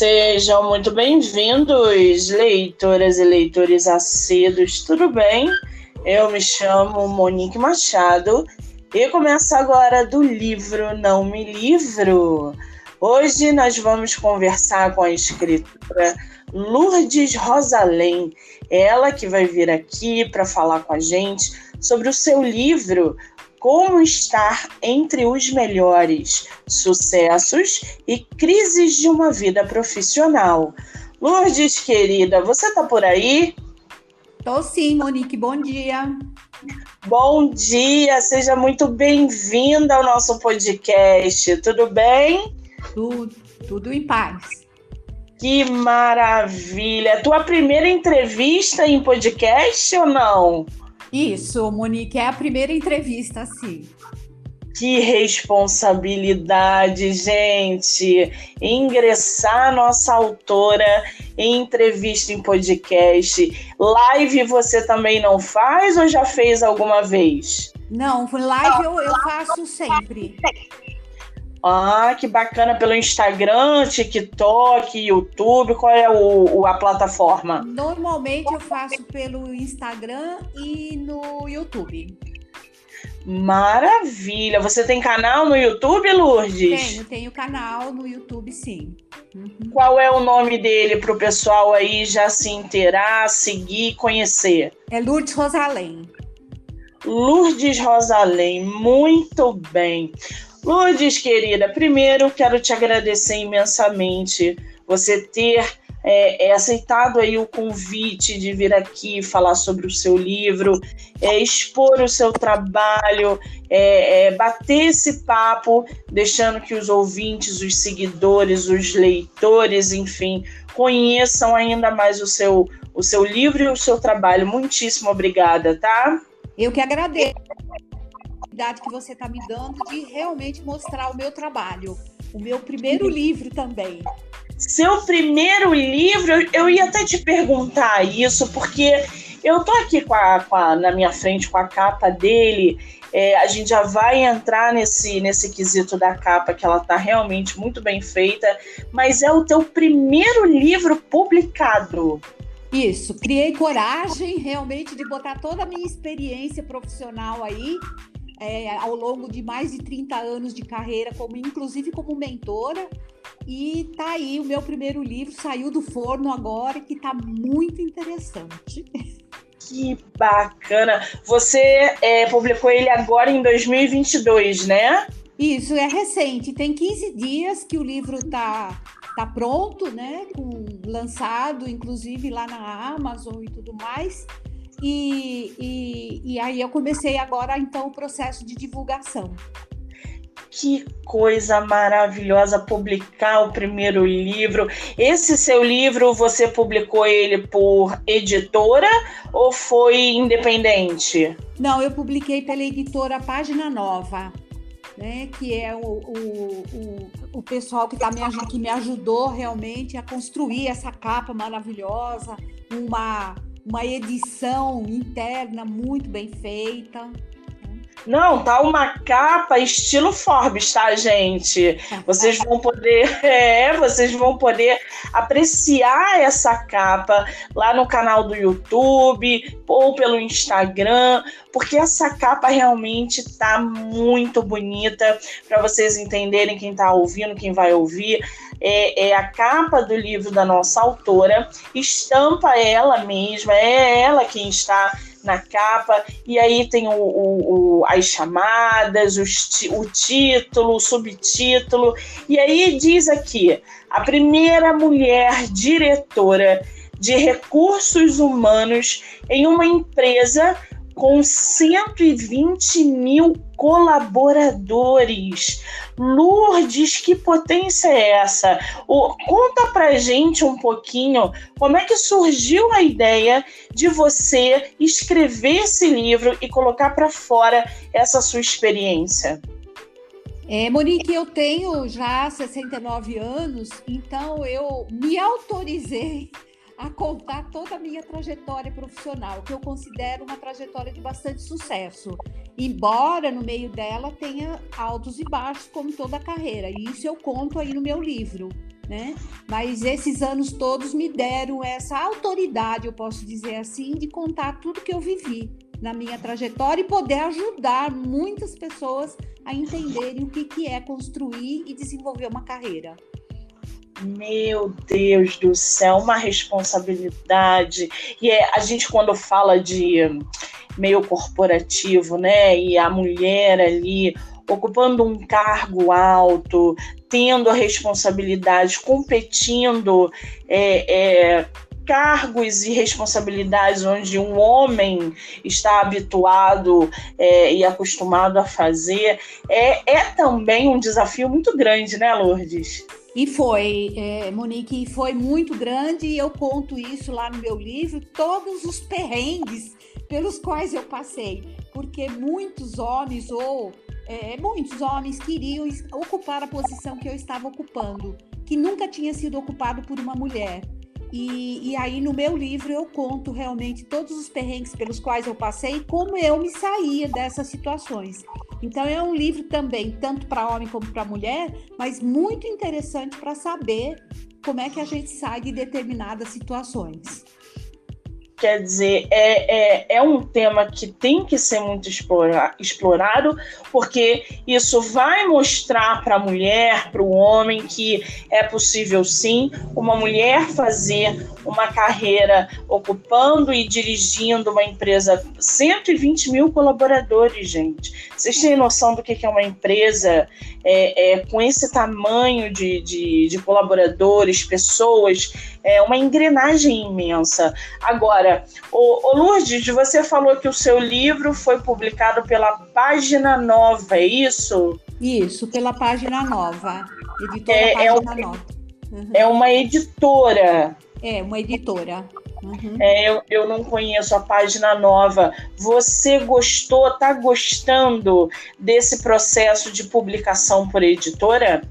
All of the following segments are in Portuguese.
Sejam muito bem-vindos, leitoras e leitores assíduos, tudo bem? Eu me chamo Monique Machado e começo agora do livro Não Me Livro. Hoje nós vamos conversar com a escritora Lourdes Rosalém, ela que vai vir aqui para falar com a gente sobre o seu livro Como Estar Entre os Melhores, Sucessos e Crises de uma Vida Profissional. Lourdes, querida, você está por aí? Tô sim, Monique, bom dia. Bom dia, seja muito bem-vinda ao nosso podcast, tudo bem? Tudo em paz. Que maravilha! Tua primeira entrevista em podcast ou não? Isso, Monique, é a primeira entrevista, sim. Que responsabilidade, gente! Ingressar nossa autora em entrevista em podcast. Live você também não faz ou já fez alguma vez? Não, live eu faço sempre. Ah, que bacana, pelo Instagram, TikTok, YouTube, qual é a plataforma? Normalmente eu faço pelo Instagram e no YouTube. Maravilha! Você tem canal no YouTube, Lourdes? Tenho canal no YouTube, sim. Qual é o nome dele para o pessoal aí já se inteirar, seguir, conhecer? É Lourdes Rosalém. Lourdes Rosalém, muito bem. Lourdes, querida, primeiro quero te agradecer imensamente você ter aceitado aí o convite de vir aqui falar sobre o seu livro, expor o seu trabalho, bater esse papo, deixando que os ouvintes, os seguidores, os leitores, enfim, conheçam ainda mais o seu livro e o seu trabalho. Muitíssimo obrigada, tá? Eu que agradeço que você está me dando de realmente mostrar o meu trabalho, o meu primeiro livro também. Seu primeiro livro, eu ia até te perguntar isso, porque eu tô aqui na minha frente com a capa dele, a gente já vai entrar nesse quesito da capa, que ela tá realmente muito bem feita, mas é o teu primeiro livro publicado. Isso, criei coragem realmente de botar toda a minha experiência profissional aí, ao longo de mais de 30 anos de carreira, inclusive como mentora, e tá aí o meu primeiro livro, saiu do forno agora, que tá muito interessante. Que bacana! Você publicou ele agora em 2022, né? Isso, é recente, tem 15 dias que o livro tá pronto, né? Lançado, inclusive lá na Amazon e tudo mais. E aí eu comecei agora, então, o processo de divulgação. Que coisa maravilhosa publicar o primeiro livro. Esse seu livro, você publicou ele por editora ou foi independente? Não, eu publiquei pela editora Página Nova, né, que é o pessoal que me ajudou realmente a construir essa capa maravilhosa, uma edição interna muito bem feita. Não, tá uma capa estilo Forbes, tá, gente? Vocês vão poder apreciar essa capa lá no canal do YouTube ou pelo Instagram, porque essa capa realmente tá muito bonita, para vocês entenderem, quem tá ouvindo, quem vai ouvir. É a capa do livro da nossa autora, estampa ela mesma, é ela quem está na capa, e aí tem as chamadas, o título, o subtítulo, e aí diz aqui, a primeira mulher diretora de recursos humanos em uma empresa com 120 mil colaboradores. Lourdes, que potência é essa? Conta pra gente um pouquinho como é que surgiu a ideia de você escrever esse livro e colocar para fora essa sua experiência. Monique, eu tenho já 69 anos, então eu me autorizei a contar toda a minha trajetória profissional, que eu considero uma trajetória de bastante sucesso, embora no meio dela tenha altos e baixos, como toda a carreira, e isso eu conto aí no meu livro. né? Mas esses anos todos me deram essa autoridade, eu posso dizer assim, de contar tudo que eu vivi na minha trajetória e poder ajudar muitas pessoas a entenderem o que é construir e desenvolver uma carreira. Meu Deus do céu, uma responsabilidade. E a gente, quando fala de meio corporativo, né, e a mulher ali ocupando um cargo alto, tendo a responsabilidade, competindo, cargos e responsabilidades onde um homem está habituado e acostumado a fazer, é também um desafio muito grande, né, Lourdes? E foi, Monique, foi muito grande, e eu conto isso lá no meu livro, todos os perrengues pelos quais eu passei, porque muitos homens queriam ocupar a posição que eu estava ocupando, que nunca tinha sido ocupado por uma mulher. E aí no meu livro eu conto realmente todos os perrengues pelos quais eu passei e como eu me saía dessas situações. Então é um livro também, tanto para homem como para mulher, mas muito interessante para saber como é que a gente sai de determinadas situações. Quer dizer, é um tema que tem que ser muito explorado, porque isso vai mostrar para a mulher, para o homem, que é possível sim uma mulher fazer uma carreira ocupando e dirigindo uma empresa, 120 mil colaboradores, gente. Vocês têm noção do que é uma empresa com esse tamanho de colaboradores, pessoas, uma engrenagem imensa. Agora, Lourdes, você falou que o seu livro foi publicado pela Página Nova, é isso? Isso, pela Página Nova. Editora Página Nova. Uhum. É uma editora. É, uma editora. Uhum. Eu não conheço a Página Nova. Você está gostando desse processo de publicação por editora?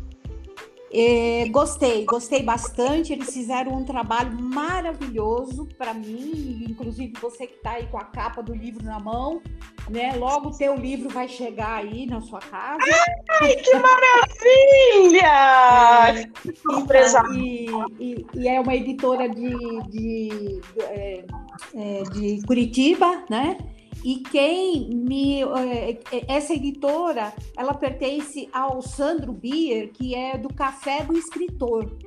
Gostei bastante. Eles fizeram um trabalho maravilhoso para mim, inclusive você que está aí com a capa do livro na mão, né? Logo o teu livro vai chegar aí na sua casa. Ai, que maravilha! Então, e é uma editora de Curitiba, né? E essa editora, ela pertence ao Sandro Bier, que é do Café do Escritor,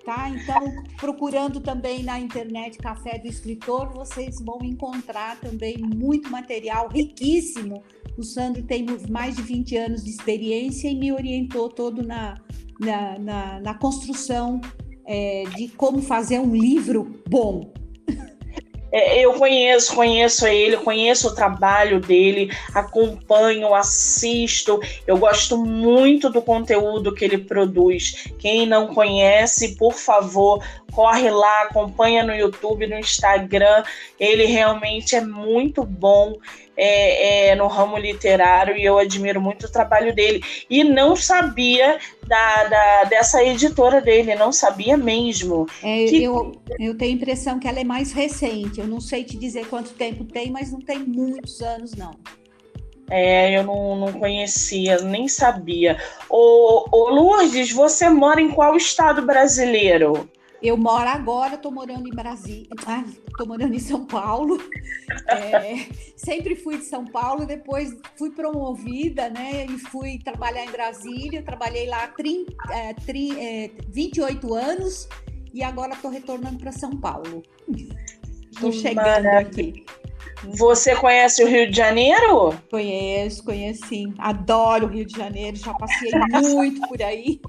tá? Então, procurando também na internet Café do Escritor, vocês vão encontrar também muito material riquíssimo. O Sandro tem mais de 20 anos de experiência e me orientou todo na construção de como fazer um livro bom. Eu conheço ele, conheço o trabalho dele, acompanho, assisto, eu gosto muito do conteúdo que ele produz. Quem não conhece, por favor, corre lá, acompanha no YouTube, no Instagram, ele realmente é muito bom no ramo literário e eu admiro muito o trabalho dele. E não sabia dessa editora dele, não sabia mesmo. Eu tenho a impressão que ela é mais recente, eu não sei te dizer quanto tempo tem, mas não tem muitos anos, não. Eu não conhecia, nem sabia. Ô Lourdes, você mora em qual estado brasileiro? Eu moro agora, estou morando em Brasília, estou morando em São Paulo. Sempre fui de São Paulo, depois fui promovida, né? E fui trabalhar em Brasília. Trabalhei lá 28 anos e agora estou retornando para São Paulo. Estou chegando aqui. Você conhece o Rio de Janeiro? Conheço sim. Adoro o Rio de Janeiro, já passei muito por aí.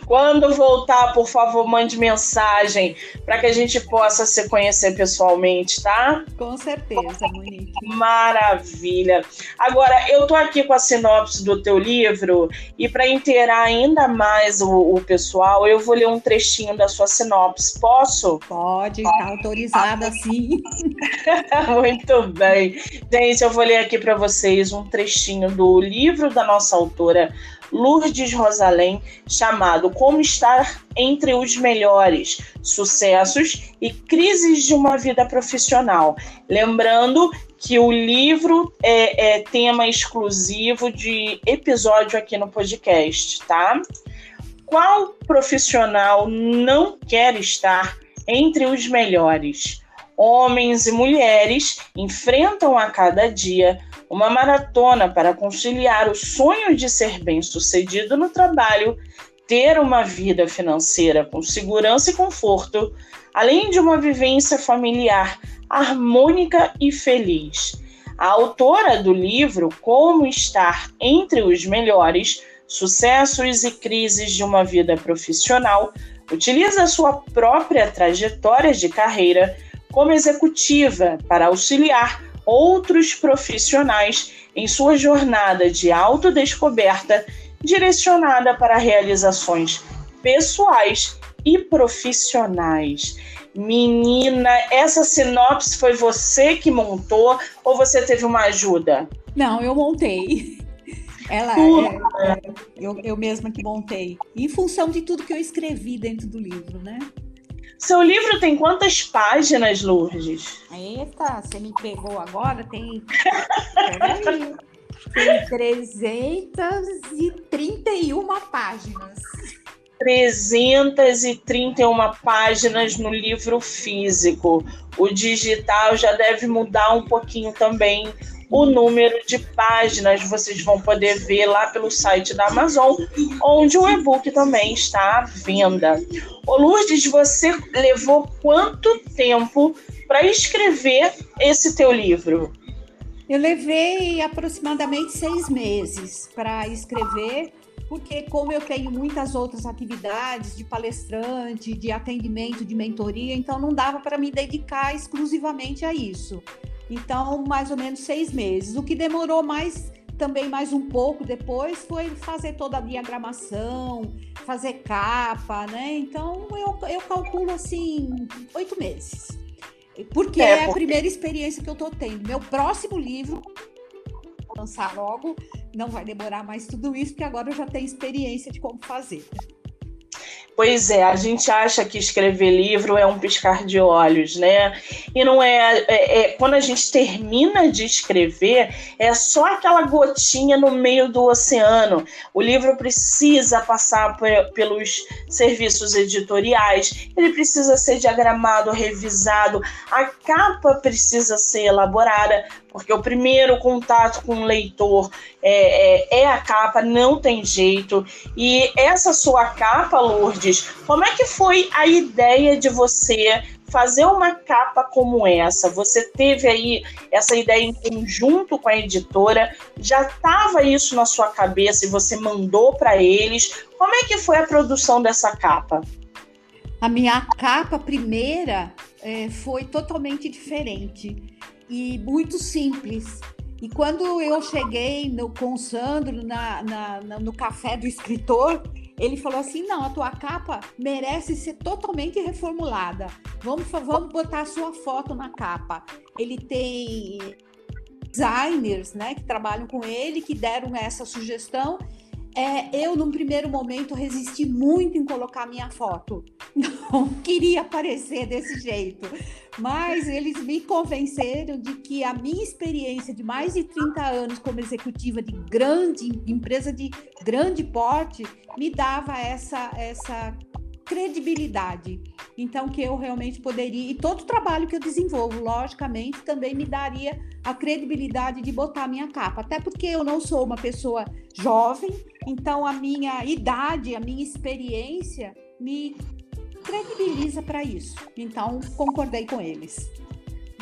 Quando voltar, por favor, mande mensagem para que a gente possa se conhecer pessoalmente, tá? Com certeza, Monique. Maravilha. Agora, eu tô aqui com a sinopse do teu livro e para inteirar ainda mais o pessoal, eu vou ler um trechinho da sua sinopse. Posso? Pode, está autorizada, sim. Muito bem. Gente, eu vou ler aqui para vocês um trechinho do livro da nossa autora Lourdes Rosalém, chamado Como Estar Entre os Melhores, Sucessos e Crises de uma Vida Profissional. Lembrando que o livro é tema exclusivo de episódio aqui no podcast, tá? Qual profissional não quer estar entre os melhores? Homens e mulheres enfrentam a cada dia uma maratona para conciliar o sonho de ser bem-sucedido no trabalho, ter uma vida financeira com segurança e conforto, além de uma vivência familiar harmônica e feliz. A autora do livro Como Estar Entre os Melhores, Sucessos e Crises de uma Vida Profissional, utiliza sua própria trajetória de carreira como executiva para auxiliar outros profissionais em sua jornada de autodescoberta direcionada para realizações pessoais e profissionais. Menina, essa sinopse foi você que montou ou você teve uma ajuda? Não, eu montei. Eu mesma que montei. Em função de tudo que eu escrevi dentro do livro, né? Seu livro tem quantas páginas, Lourdes? Eita, você me pegou agora? Tem 331 páginas. 331 páginas no livro físico. O digital já deve mudar um pouquinho também o número de páginas. Vocês vão poder ver lá pelo site da Amazon, onde o e-book também está à venda. Ô Lourdes, você levou quanto tempo para escrever esse teu livro? Eu levei aproximadamente 6 meses para escrever, porque como eu tenho muitas outras atividades de palestrante, de atendimento, de mentoria, então não dava para me dedicar exclusivamente a isso. Então, mais ou menos 6 meses. O que demorou mais um pouco depois foi fazer toda a diagramação, fazer capa, né? Então, eu calculo assim 8 meses. Porque é a primeira experiência que eu estou tendo. Meu próximo livro, vou lançar logo, não vai demorar mais tudo isso, porque agora eu já tenho experiência de como fazer. Pois é, a gente acha que escrever livro é um piscar de olhos, né? E não é, quando a gente termina de escrever, é só aquela gotinha no meio do oceano. O livro precisa passar pelos serviços editoriais, ele precisa ser diagramado, revisado, a capa precisa ser elaborada, porque o primeiro contato com o leitor é a capa, não tem jeito. E essa sua capa, Lourdes, como é que foi a ideia de você fazer uma capa como essa? Você teve aí essa ideia em conjunto com a editora? Já estava isso na sua cabeça e você mandou para eles? Como é que foi a produção dessa capa? A minha capa primeira foi totalmente diferente e muito simples. E quando eu cheguei com o Sandro no café do escritor, ele falou assim, não, a tua capa merece ser totalmente reformulada. Vamos botar a sua foto na capa. Ele tem designers, né, que trabalham com ele, que deram essa sugestão. Eu, num primeiro momento, resisti muito em colocar minha foto. Não queria aparecer desse jeito. Mas eles me convenceram de que a minha experiência de mais de 30 anos como executiva de empresa de grande porte me dava essa credibilidade. Então, que eu realmente poderia... E todo o trabalho que eu desenvolvo, logicamente, também me daria a credibilidade de botar a minha capa. Até porque eu não sou uma pessoa jovem, então a minha idade, a minha experiência me credibiliza para isso. Então, concordei com eles.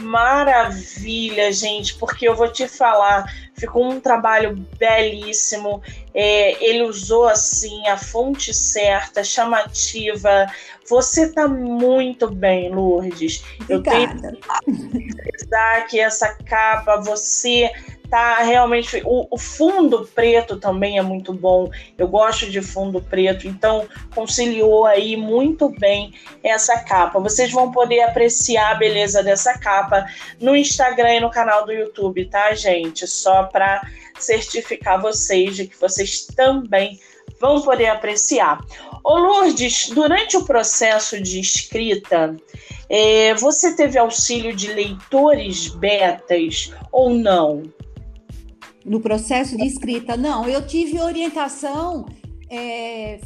Maravilha, gente, porque eu vou te falar, ficou um trabalho belíssimo, ele usou assim a fonte certa, chamativa. Você tá muito bem, Lourdes. Obrigada. Eu tenho que dizer que essa capa, você tá realmente... O fundo preto também é muito bom, eu gosto de fundo preto, então conciliou aí muito bem essa capa. Vocês vão poder apreciar a beleza dessa capa no Instagram e no canal do YouTube, tá, gente? Só para certificar vocês de que vocês também vão poder apreciar. Ô Lourdes, durante o processo de escrita, você teve auxílio de leitores betas ou não? No processo de escrita, não. Eu tive orientação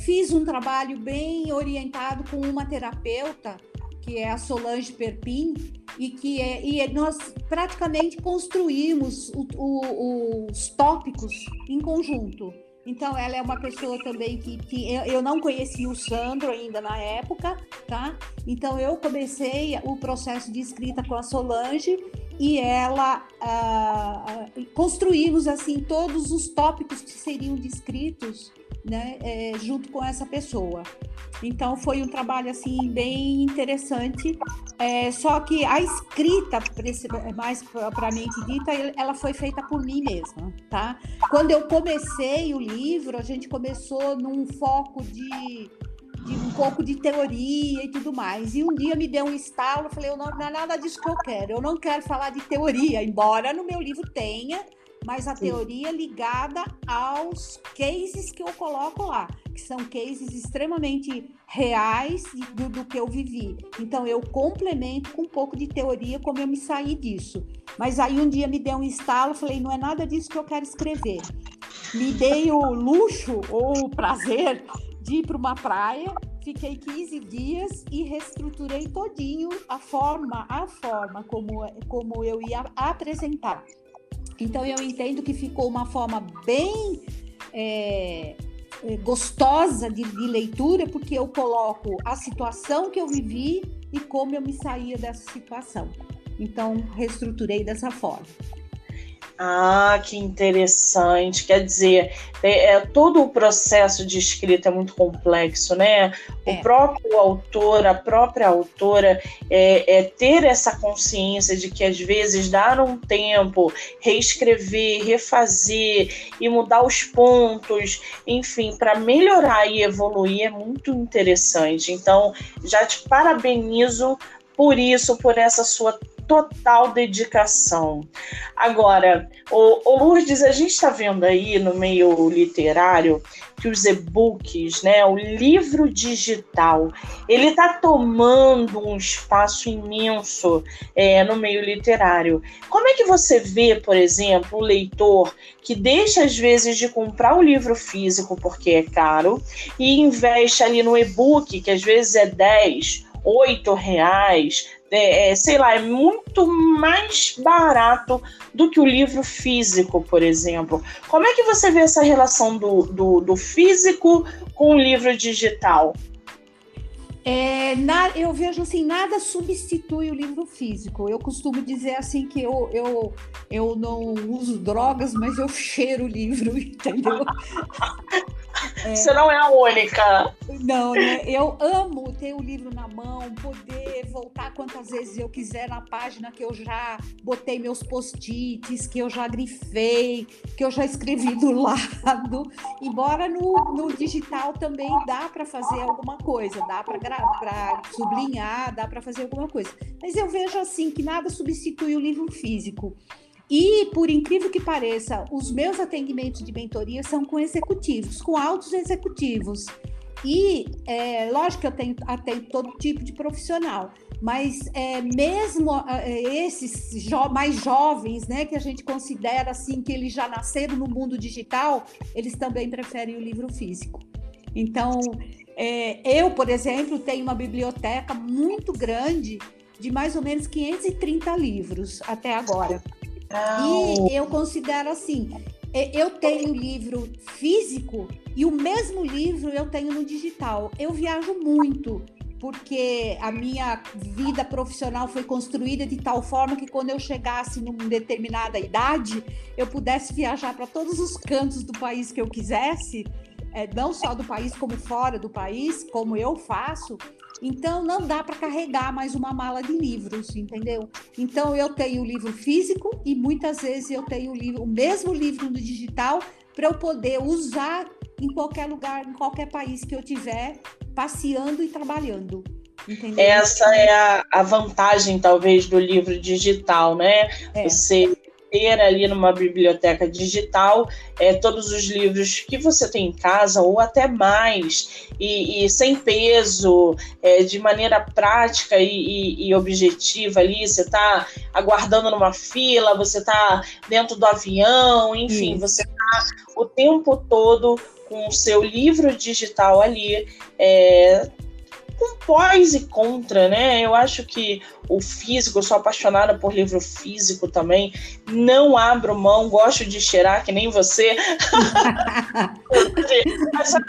fiz um trabalho bem orientado com uma terapeuta, que é a Solange Perpin, e nós praticamente construímos os tópicos em conjunto. Então, ela é uma pessoa também que eu não conhecia o Sandro ainda na época, tá? Então, eu comecei o processo de escrita com a Solange e ela construímos, assim, todos os tópicos que seriam descritos, né, junto com essa pessoa. Então, foi um trabalho, assim, bem interessante. Só que a escrita, mais propriamente dita, ela foi feita por mim mesma, tá? Quando eu comecei o livro, a gente começou num foco de um pouco de teoria e tudo mais. E um dia me deu um estalo, eu falei, não é nada disso que eu quero. Eu não quero falar de teoria, embora no meu livro tenha, mas a teoria ligada aos cases que eu coloco lá, que são cases extremamente reais do que eu vivi. Então, eu complemento com um pouco de teoria, como eu me saí disso. Mas aí um dia me deu um estalo, falei, não é nada disso que eu quero escrever. Me dei o luxo ou o prazer de ir para uma praia, fiquei 15 dias e reestruturei todinho a forma como eu ia apresentar. Então, eu entendo que ficou uma forma bem gostosa de leitura, porque eu coloco a situação que eu vivi e como eu me saía dessa situação. Então, reestruturei dessa forma. Ah, que interessante. Quer dizer, todo o processo de escrita é muito complexo, né? O próprio autor, a própria autora, ter essa consciência de que, às vezes, dar um tempo, reescrever, refazer e mudar os pontos, enfim, para melhorar e evoluir é muito interessante. Então, já te parabenizo por isso, por essa sua total dedicação. Agora, o Lourdes, a gente está vendo aí no meio literário que os e-books, né, o livro digital, ele está tomando um espaço imenso no meio literário. Como é que você vê, por exemplo, o leitor que deixa, às vezes, de comprar o livro físico porque é caro e investe ali no e-book, que às vezes é 10, 8 reais, sei lá, é muito mais barato do que o livro físico, por exemplo. Como é que você vê essa relação do físico com o livro digital? Eu vejo assim, nada substitui o livro físico. Eu costumo dizer assim que eu não uso drogas, mas eu cheiro o livro, entendeu? Você não é a única. Não, né? Eu amo ter o livro na mão, poder voltar quantas vezes eu quiser na página que eu já botei meus post-its, que eu já grifei, que eu já escrevi do lado. Embora no digital também dá para fazer alguma coisa, dá para sublinhar, dá para fazer alguma coisa. Mas eu vejo assim que nada substitui o livro físico. E, por incrível que pareça, os meus atendimentos de mentoria são com executivos, com altos executivos. E, lógico que eu atendo todo tipo de profissional, mas mesmo esses mais jovens, né, que a gente considera assim, que eles já nasceram no mundo digital, eles também preferem o livro físico. Então, eu, por exemplo, tenho uma biblioteca muito grande de mais ou menos 530 livros até agora. E eu considero assim, eu tenho livro físico e o mesmo livro eu tenho no digital. Eu viajo muito, porque a minha vida profissional foi construída de tal forma que quando eu chegasse numa determinada idade, eu pudesse viajar para todos os cantos do país que eu quisesse, não só do país como fora do país, como eu faço. Então, não dá para carregar mais uma mala de livros, entendeu? Então, eu tenho o livro físico e muitas vezes eu tenho o mesmo livro no digital para eu poder usar em qualquer lugar, em qualquer país que eu estiver passeando e trabalhando. Entendeu? Essa é a vantagem, talvez, do livro digital, né? Você ter ali numa biblioteca digital todos os livros que você tem em casa, ou até mais, e sem peso, de maneira prática e objetiva ali. Você está aguardando numa fila, você está dentro do avião, enfim, você está o tempo todo com o seu livro digital ali, com pós e contra, né? Eu acho que o físico, eu sou apaixonada por livro físico também, não abro mão, gosto de cheirar, que nem você. Essa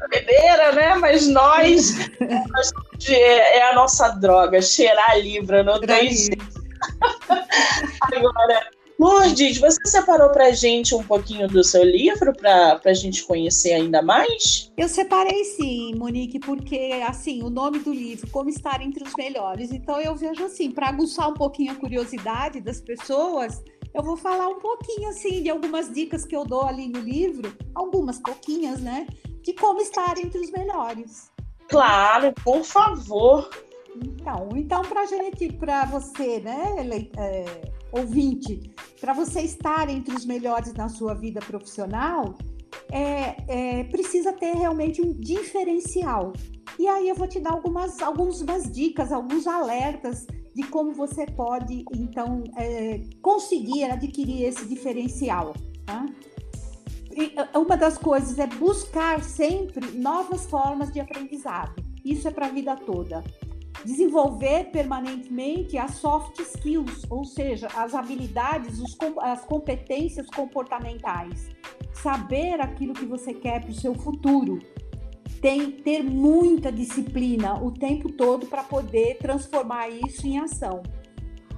bebedeira, né? Mas nós é a nossa droga, cheirar livro, não tem jeito. Agora, Lourdes, você separou para a gente um pouquinho do seu livro para a gente conhecer ainda mais? Eu separei sim, Monique, porque assim, o nome do livro, Como Estar Entre os Melhores. Então eu vejo assim, para aguçar um pouquinho a curiosidade das pessoas, eu vou falar um pouquinho assim de algumas dicas que eu dou ali no livro, algumas pouquinhas, né? De como estar entre os melhores. Claro, por favor. Então para você, né, ouvinte, para você estar entre os melhores na sua vida profissional, precisa ter realmente um diferencial. E aí eu vou te dar algumas dicas, alguns alertas de como você pode, então, conseguir adquirir esse diferencial, tá? E uma das coisas é buscar sempre novas formas de aprendizado. Isso é para a vida toda. Desenvolver permanentemente as soft skills, ou seja, as habilidades, as competências comportamentais. Saber aquilo que você quer para o seu futuro. Ter muita disciplina o tempo todo para poder transformar isso em ação.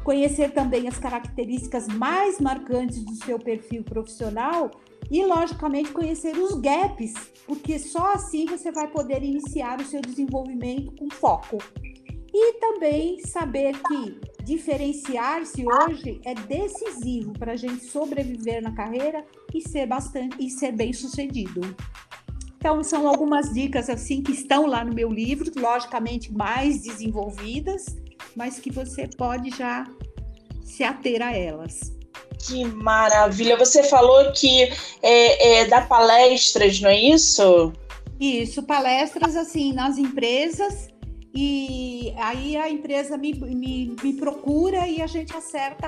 Conhecer também as características mais marcantes do seu perfil profissional e, logicamente, conhecer os gaps, porque só assim você vai poder iniciar o seu desenvolvimento com foco. E também saber que diferenciar-se hoje é decisivo para a gente sobreviver na carreira e ser bem sucedido. Então, são algumas dicas assim que estão lá no meu livro, logicamente mais desenvolvidas, mas que você pode já se ater a elas. Que maravilha! Você falou que dá palestras, não é isso? Isso, palestras assim nas empresas. E aí a empresa me procura e a gente acerta,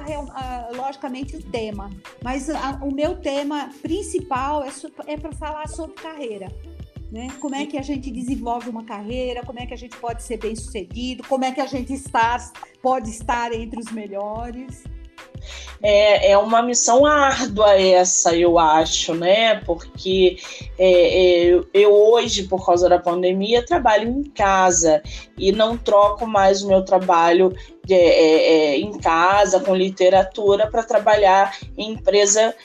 logicamente, o tema. Mas o meu tema principal é para falar sobre carreira, né? Como é que a gente desenvolve uma carreira, como é que a gente pode ser bem-sucedido, como é que a gente pode estar entre os melhores. É uma missão árdua essa, eu acho, né? Porque eu hoje, por causa da pandemia, trabalho em casa e não troco mais o meu trabalho em casa, com literatura, para trabalhar em empresa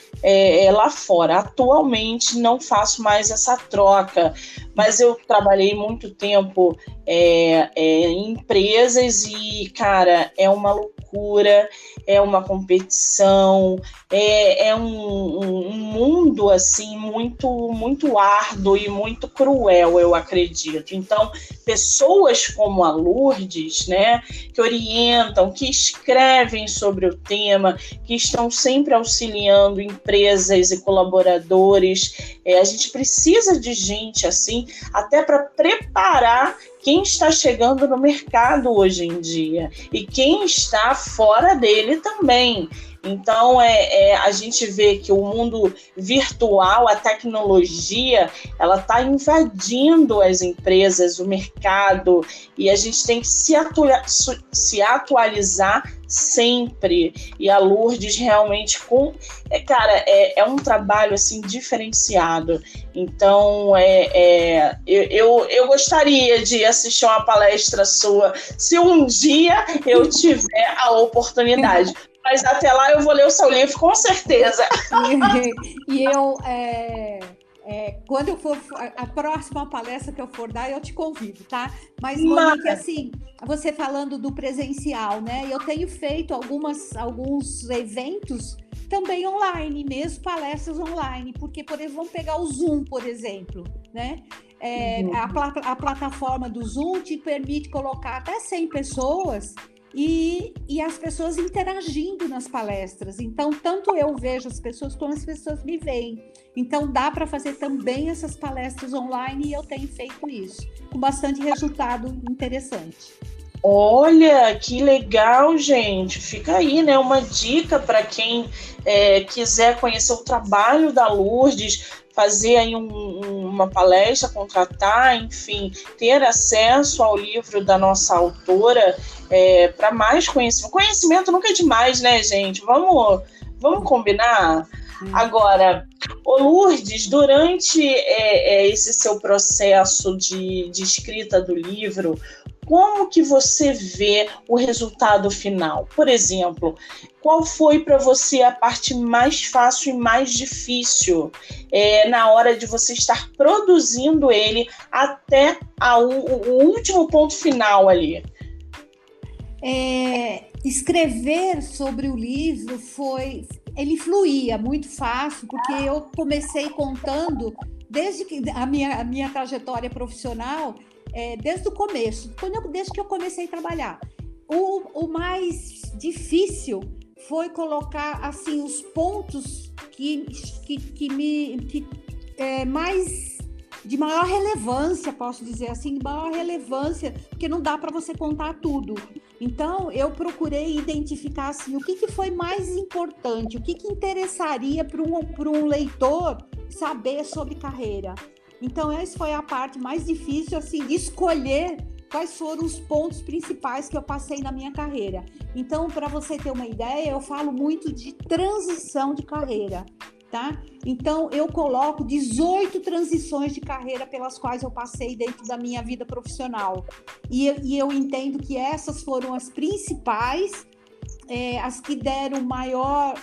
lá fora. Atualmente não faço mais essa troca, mas eu trabalhei muito tempo em empresas e, cara, é uma loucura, é uma competição, é um mundo assim muito, muito árduo e muito cruel, eu acredito. Então, pessoas como a Lourdes, né, que orientam, que escrevem sobre o tema, que estão sempre auxiliando empresas e colaboradores, a gente precisa de gente assim, até para preparar quem está chegando no mercado hoje em dia e quem está fora dele também. Então, a gente vê que o mundo virtual, a tecnologia, ela está invadindo as empresas, o mercado, e a gente tem que se atualizar sempre. E a Lourdes realmente, é um trabalho assim, diferenciado. Então, eu gostaria de assistir uma palestra sua, se um dia eu tiver a oportunidade. Mas até lá eu vou ler o seu livro, com certeza. E eu, quando eu for, a próxima palestra que eu for dar, eu te convido, tá? Mas, Monique, assim, você falando do presencial, né? Eu tenho feito alguns eventos também online, mesmo palestras online, porque, por exemplo, vamos pegar o Zoom, por exemplo, né? A plataforma do Zoom te permite colocar até 100 pessoas e as pessoas interagindo nas palestras. Então, tanto eu vejo as pessoas como as pessoas me veem. Então, dá para fazer também essas palestras online e eu tenho feito isso, com bastante resultado interessante. Olha, que legal, gente. Fica aí, né? Uma dica para quem quiser conhecer o trabalho da Lourdes, fazer aí uma palestra, contratar, enfim, ter acesso ao livro da nossa autora, para mais conhecimento. Conhecimento nunca é demais, né, gente? Vamos combinar? Agora, ô Lourdes, durante esse seu processo de escrita do livro, como que você vê o resultado final? Por exemplo, qual foi para você a parte mais fácil e mais difícil na hora de você estar produzindo ele até o último ponto final ali? Escrever sobre o livro ele fluía muito fácil, porque eu comecei contando desde que a minha trajetória profissional, desde o começo, desde que eu comecei a trabalhar. O mais difícil foi colocar assim os pontos mais de maior relevância, posso dizer assim, de maior relevância, porque não dá para você contar tudo. Então, eu procurei identificar assim, o que foi mais importante, o que interessaria para um leitor saber sobre carreira. Então, essa foi a parte mais difícil, assim, de escolher quais foram os pontos principais que eu passei na minha carreira. Então, para você ter uma ideia, eu falo muito de transição de carreira, tá? Então, eu coloco 18 transições de carreira pelas quais eu passei dentro da minha vida profissional. E eu entendo que essas foram as principais, as que deram maior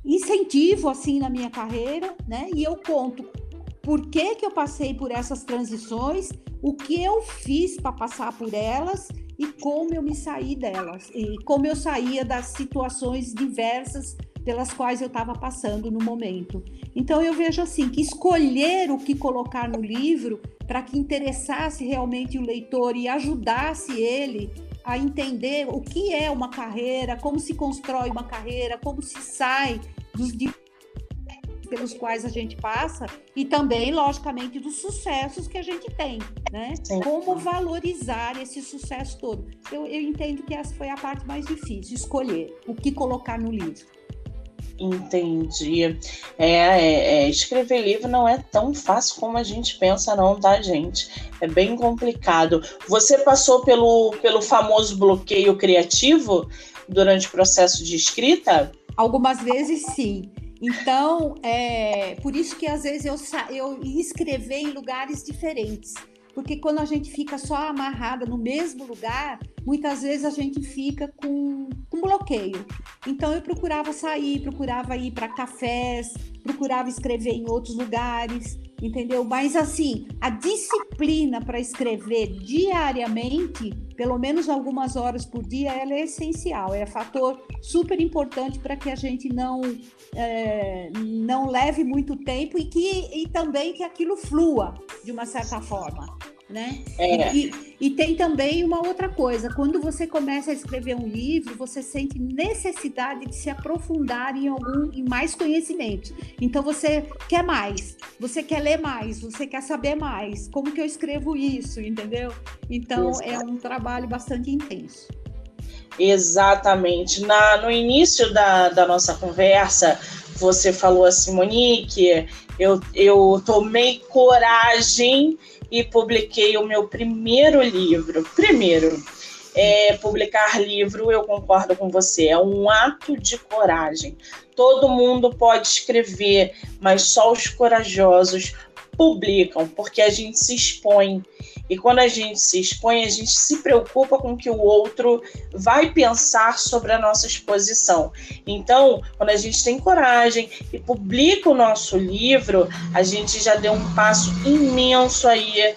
incentivo assim na minha carreira, né? E eu conto por que eu passei por essas transições, o que eu fiz para passar por elas e como eu me saí delas, e como eu saía das situações diversas pelas quais eu estava passando no momento. Então eu vejo assim, que escolher o que colocar no livro para que interessasse realmente o leitor e ajudasse ele a entender o que é uma carreira, como se constrói uma carreira, como se sai dos pelos quais a gente passa e também, logicamente, dos sucessos que a gente tem, né? Sim. Como valorizar esse sucesso todo. Eu entendo que essa foi a parte mais difícil, escolher o que colocar no livro. Entendi. Escrever livro não é tão fácil como a gente pensa, não, tá, gente? É bem complicado. Você passou pelo famoso bloqueio criativo durante o processo de escrita? Algumas vezes, sim. Então, por isso que às vezes eu ia escrever em lugares diferentes. Porque quando a gente fica só amarrada no mesmo lugar, muitas vezes a gente fica com bloqueio. Então eu procurava sair, procurava ir para cafés, procurava escrever em outros lugares, entendeu? Mas assim, a disciplina para escrever diariamente, pelo menos algumas horas por dia, ela é essencial, é fator super importante para que a gente não leve muito tempo e também que aquilo flua de uma certa forma, né? E tem também uma outra coisa, quando você começa a escrever um livro, você sente necessidade de se aprofundar em mais conhecimentos. Então você quer mais, você quer ler mais, você quer saber mais, como que eu escrevo isso, entendeu? Então é um trabalho bastante intenso. Exatamente. No início da nossa conversa, você falou assim, Monique, eu tomei coragem e publiquei o meu primeiro livro. Publicar livro, eu concordo com você, é um ato de coragem. Todo mundo pode escrever, mas só os corajosos publicam, porque a gente se expõe. E quando a gente se expõe, a gente se preocupa com o que o outro vai pensar sobre a nossa exposição. Então, quando a gente tem coragem e publica o nosso livro, a gente já deu um passo imenso aí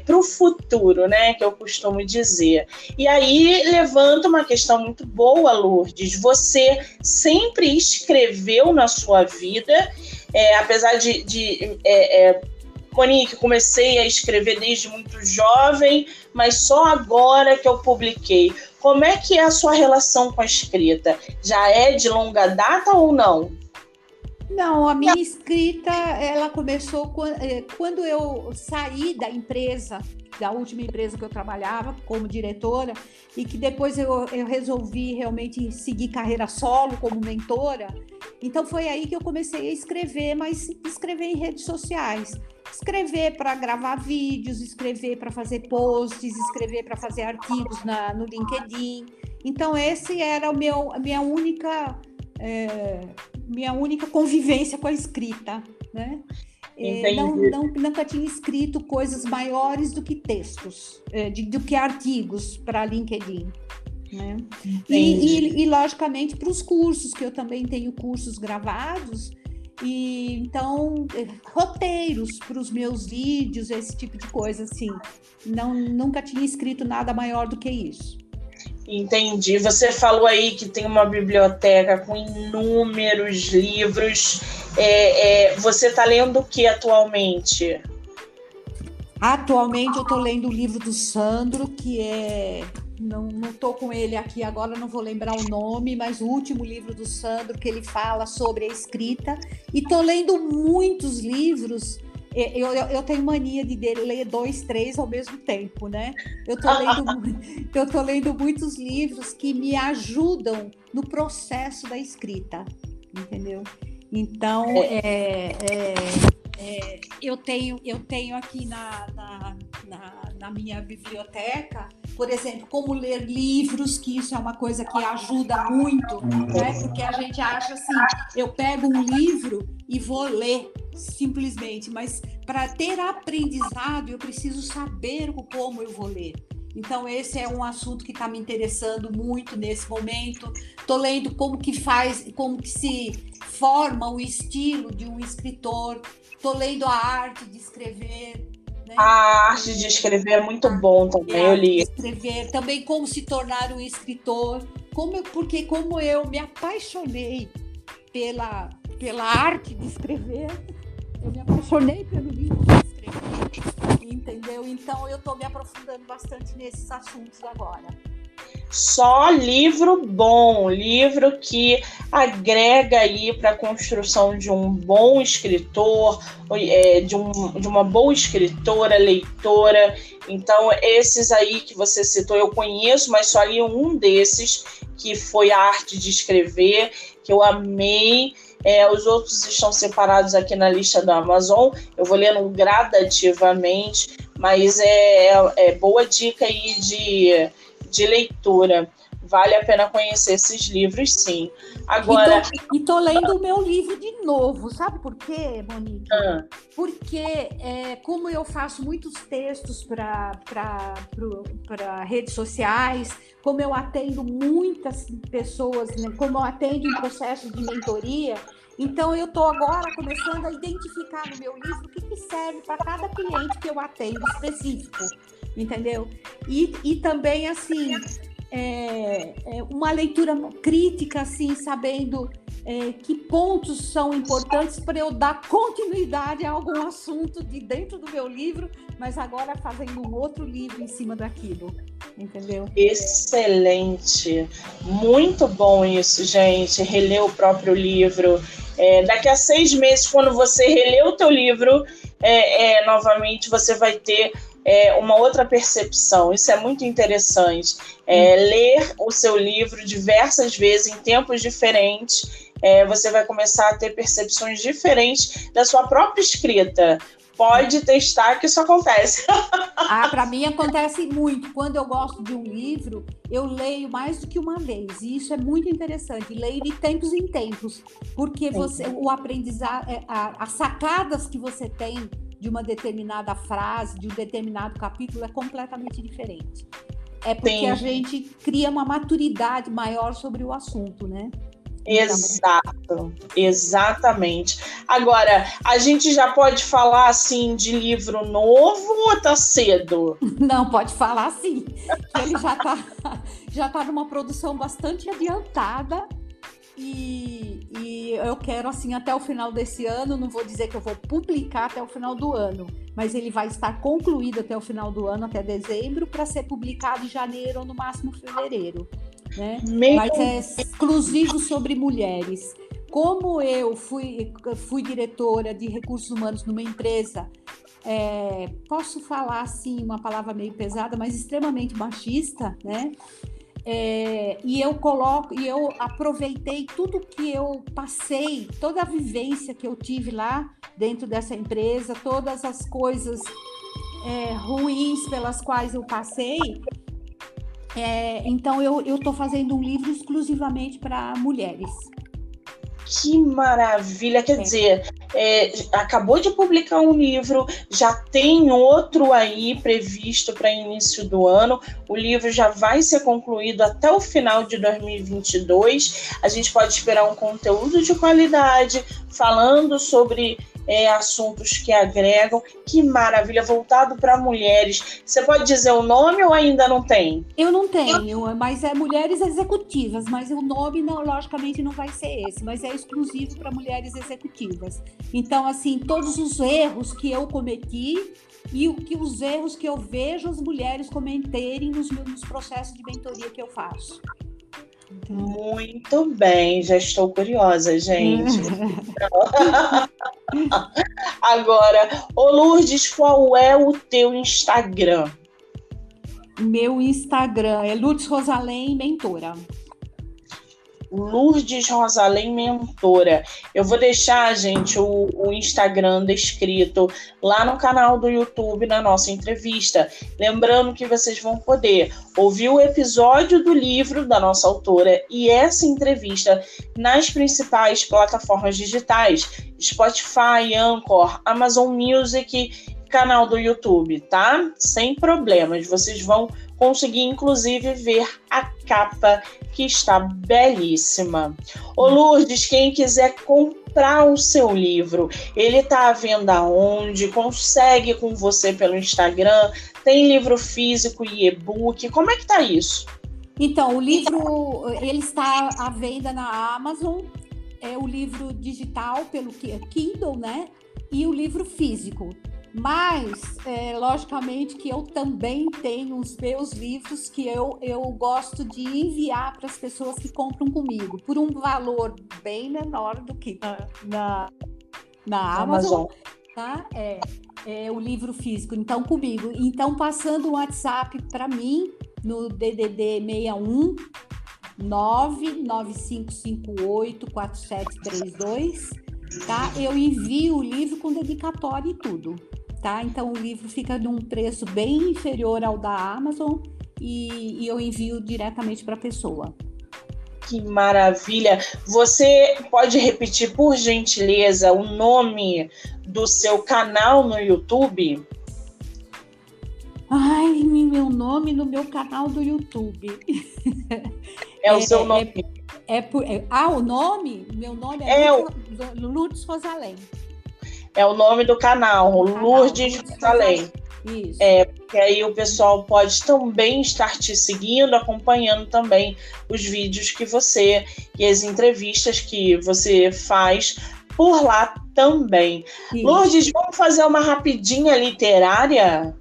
para o futuro, né, que eu costumo dizer. E aí levanta uma questão muito boa, Lourdes. Você sempre escreveu na sua vida, apesar de Monique, comecei a escrever desde muito jovem, mas só agora que eu publiquei. Como é que é a sua relação com a escrita? Já é de longa data ou não? Não, a minha escrita, ela começou quando eu saí da empresa da última empresa que eu trabalhava como diretora, e que depois eu resolvi realmente seguir carreira solo como mentora. Então foi aí que eu comecei a escrever, mas escrever em redes sociais. Escrever para gravar vídeos, escrever para fazer posts, escrever para fazer artigos no LinkedIn. Então esse era a minha única convivência com a escrita, né? Nunca tinha escrito coisas maiores do que textos, do que artigos para LinkedIn. Né? E logicamente, para os cursos, que eu também tenho cursos gravados, e então roteiros para os meus vídeos, esse tipo de coisa, assim. Nunca tinha escrito nada maior do que isso. Entendi. Você falou aí que tem uma biblioteca com inúmeros livros. Você está lendo o que atualmente? Atualmente eu estou lendo o livro do Sandro, que é... Não estou com ele aqui agora, não vou lembrar o nome, mas o último livro do Sandro, que ele fala sobre a escrita. E estou lendo muitos livros. Eu tenho mania de ler 2, 3 ao mesmo tempo, né? Eu estou lendo muitos livros que me ajudam no processo da escrita, entendeu? Então, eu tenho aqui na minha biblioteca, por exemplo, como ler livros, que isso é uma coisa que ajuda muito, né? Porque a gente acha assim, eu pego um livro e vou ler simplesmente, mas para ter aprendizado eu preciso saber como eu vou ler. Então esse é um assunto que está me interessando muito nesse momento. Estou lendo como que se forma o estilo de um escritor. Estou lendo a arte de escrever. Né? A arte de escrever é muito bom também, eu li. Escrever, também como se tornar um escritor. Porque como eu me apaixonei pela arte de escrever, eu me apaixonei pelo livro de escrever, entendeu? Então eu estou me aprofundando bastante nesses assuntos agora. Só livro bom, livro que agrega aí para a construção de um bom escritor, de uma boa escritora, leitora. Então, esses aí que você citou, eu conheço, mas só li um desses, que foi A Arte de Escrever, que eu amei. Os outros estão separados aqui na lista da Amazon, eu vou lendo gradativamente, mas é boa dica aí de leitura. Vale a pena conhecer esses livros, sim. Agora... E tô lendo o meu livro de novo. Sabe por quê, Monique? Porque como eu faço muitos textos para redes sociais, como eu atendo muitas pessoas, né, como eu atendo em processos de mentoria, então eu estou agora começando a identificar no meu livro o que serve para cada cliente que eu atendo específico, entendeu? E também, assim... uma leitura crítica, assim, sabendo que pontos são importantes para eu dar continuidade a algum assunto de dentro do meu livro, mas agora fazendo um outro livro em cima daquilo, entendeu? Excelente! Muito bom isso, gente, reler o próprio livro. Daqui a 6 meses, quando você reler o teu livro, novamente você vai ter uma outra percepção. Isso é muito interessante. Ler o seu livro diversas vezes, em tempos diferentes, você vai começar a ter percepções diferentes da sua própria escrita. Pode testar que isso acontece. Para mim acontece muito. Quando eu gosto de um livro, eu leio mais do que uma vez. E isso é muito interessante. Leio de tempos em tempos. Porque o aprendizado, as sacadas que você tem de uma determinada frase, de um determinado capítulo, é completamente diferente. É porque a gente cria uma maturidade maior sobre o assunto, né? Exato, exatamente. Agora, a gente já pode falar assim de livro novo ou tá cedo? Não, pode falar sim. Ele já tá numa produção bastante adiantada. E eu quero, assim, até o final desse ano, não vou dizer que eu vou publicar até o final do ano, mas ele vai estar concluído até o final do ano, até dezembro, para ser publicado em janeiro ou no máximo fevereiro, né? Mas é exclusivo sobre mulheres. Como eu fui diretora de recursos humanos numa empresa posso falar assim uma palavra meio pesada, mas extremamente machista, né? E eu aproveitei tudo que eu passei, toda a vivência que eu tive lá dentro dessa empresa, todas as coisas ruins pelas quais eu passei. Então eu estou fazendo um livro exclusivamente para mulheres. Que maravilha! Quer dizer, acabou de publicar um livro, já tem outro aí previsto para início do ano. O livro já vai ser concluído até o final de 2022. A gente pode esperar um conteúdo de qualidade, falando sobre assuntos que agregam. Que maravilha, voltado para mulheres. Você pode dizer o nome ou ainda não tem? Eu não tenho, mas é Mulheres Executivas, mas o nome, não, logicamente, não vai ser esse, mas é exclusivo para mulheres executivas. Então, assim, todos os erros que eu cometi e os erros que eu vejo as mulheres cometerem nos processos de mentoria que eu faço. Muito bem, já estou curiosa, gente. Agora, Lourdes, qual é o teu Instagram? Meu Instagram é Lourdes Rosalém Mentora. Lourdes Rosalém Mentora. Eu vou deixar, gente, o Instagram descrito lá no canal do YouTube, na nossa entrevista. Lembrando que vocês vão poder ouvir o episódio do livro da nossa autora e essa entrevista nas principais plataformas digitais: Spotify, Anchor, Amazon Music, canal do YouTube, tá? Sem problemas. Vocês vão conseguir, inclusive, ver a capa, que está belíssima. Ô Lourdes, quem quiser comprar o seu livro, ele está à venda onde? Consegue com você pelo Instagram? Tem livro físico e e-book? Como é que tá isso? Então, o livro, ele está à venda na Amazon, é o livro digital pelo Kindle, né? E o livro físico. Mas, logicamente, que eu também tenho os meus livros que eu gosto de enviar para as pessoas que compram comigo, por um valor bem menor do que na Amazon, tá? O livro físico, então, comigo. Então, passando o WhatsApp para mim, no DDD 61 995584732, tá? Eu envio o livro com dedicatória e tudo. Tá? Então o livro fica num preço bem inferior ao da Amazon e eu envio diretamente para a pessoa. Que maravilha! Você pode repetir, por gentileza, o nome do seu canal no YouTube? Ai, meu nome no meu canal do YouTube. O seu nome? O nome? Meu nome é Lourdes Rosalém. É o nome do canal, Lourdes Rosalém. Isso. Porque aí o pessoal pode também estar te seguindo, acompanhando também os vídeos que você e as entrevistas que você faz por lá também. Isso. Lourdes, vamos fazer uma rapidinha literária?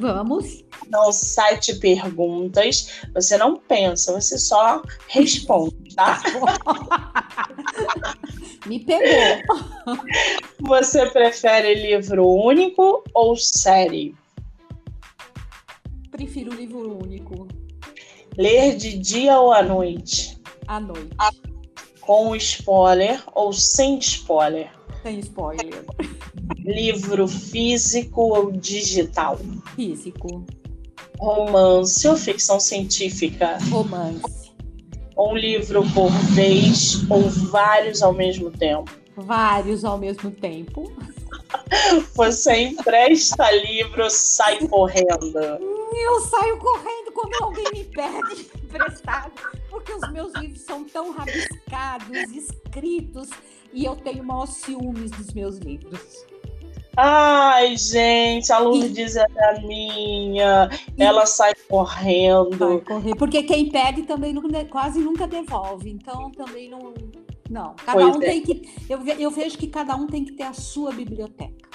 Vamos. No site perguntas, você não pensa, você só responde, tá? Me pegou. Você prefere livro único ou série? Prefiro livro único. Ler de dia ou à noite? À noite. Com spoiler ou sem spoiler? Sem spoiler. Livro físico ou digital? Físico. Romance ou ficção científica? Romance. Um livro por vez ou vários ao mesmo tempo? Vários ao mesmo tempo. Você empresta livro ou sai correndo? Eu saio correndo quando alguém me pede emprestado, porque os meus livros são tão rabiscados, escritos, e eu tenho maior ciúmes dos meus livros. Ai, gente, a Lourdes é da minha. Ela sai correndo. Vai correr, porque quem pede também quase nunca devolve. Então, também não. Cada um tem que. Eu vejo que cada um tem que ter a sua biblioteca.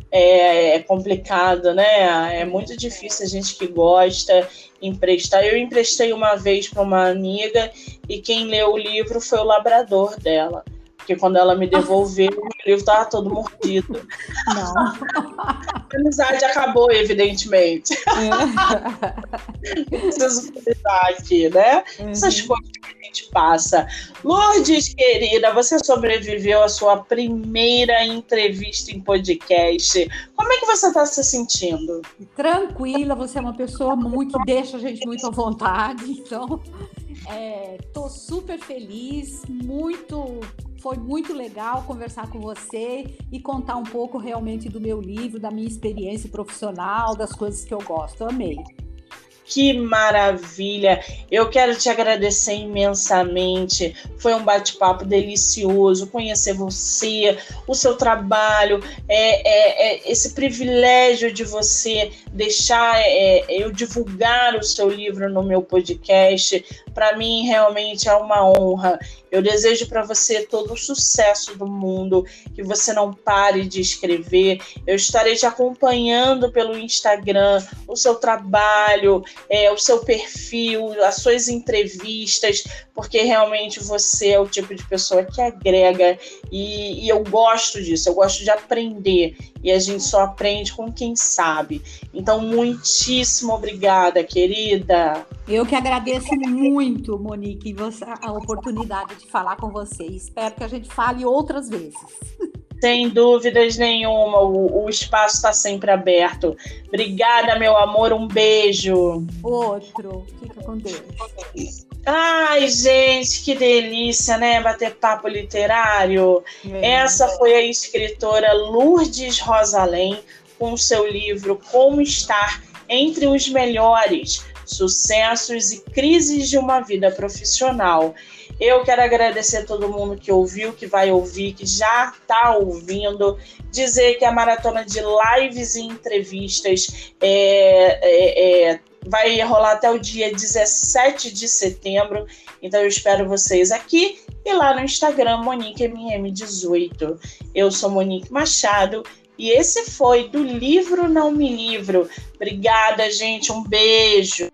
É complicado, né? É muito difícil a gente que gosta emprestar. Eu emprestei uma vez para uma amiga e quem leu o livro foi o labrador dela. porque quando ela me devolveu, o livro estava todo mordido. Não. A amizade acabou, evidentemente. Preciso frisar aqui, né? Essas coisas que a gente passa. Lourdes, querida, você sobreviveu à sua primeira entrevista em podcast. Como é que você está se sentindo? Tranquila, você é uma pessoa que deixa a gente muito à vontade, então estou super feliz, foi muito legal conversar com você e contar um pouco realmente do meu livro, da minha experiência profissional, das coisas que eu gosto. Amei. Que maravilha! Eu quero te agradecer imensamente. Foi um bate-papo delicioso conhecer você, o seu trabalho, esse privilégio de você deixar eu divulgar o seu livro no meu podcast. Para mim, realmente é uma honra. Eu desejo para você todo o sucesso do mundo, que você não pare de escrever. Eu estarei te acompanhando pelo Instagram, o seu trabalho, o seu perfil, as suas entrevistas, porque realmente você é o tipo de pessoa que agrega e eu gosto disso, eu gosto de aprender e a gente só aprende com quem sabe. Então, muitíssimo obrigada, querida. Eu que agradeço muito, Monique, a oportunidade de falar com você. Espero que a gente fale outras vezes. Sem dúvidas nenhuma, o espaço está sempre aberto. Obrigada, meu amor, um beijo. Outro, fica com Deus. Ai, gente, que delícia, né? Bater papo literário. Essa foi a escritora Lourdes Rosalém, com seu livro Como Estar Entre os Melhores, Sucessos e Crises de uma Vida Profissional. Eu quero agradecer a todo mundo que ouviu, que vai ouvir, que já está ouvindo. Dizer que a maratona de lives e entrevistas vai rolar até o dia 17 de setembro. Então eu espero vocês aqui e lá no Instagram, MoniqueMM18. Eu sou Monique Machado e esse foi do Livro Não Me Livro. Obrigada, gente. Um beijo.